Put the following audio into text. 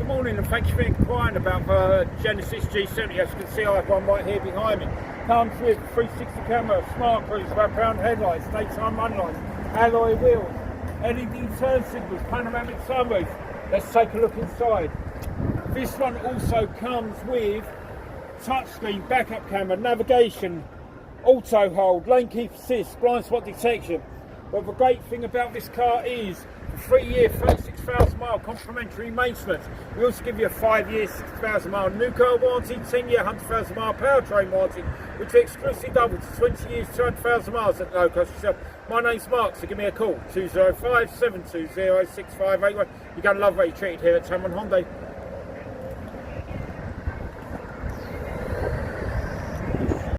morning and thank you for inquiring about the Genesis G70. As you can see, I have one right here behind me. Comes with 360 camera, smart cruise, wraparound headlights, daytime run lights, alloy wheels, LED turn signals, panoramic sunroof. Let's take a look inside. This one also comes with touchscreen, backup camera, navigation, auto hold, lane keep assist, blind spot detection. But the great thing about this car is a 3-year, 36,000 mile complimentary maintenance. We also give you a 5-year, 60,000 mile new car warranty, 10-year, 100,000 mile powertrain warranty, which we exclusively double to 20 years, 200,000 miles at no cost yourself. My name's Mark, so give me a call, 205 720 6581. You're going to love what you're treated here at Tameron Hyundai.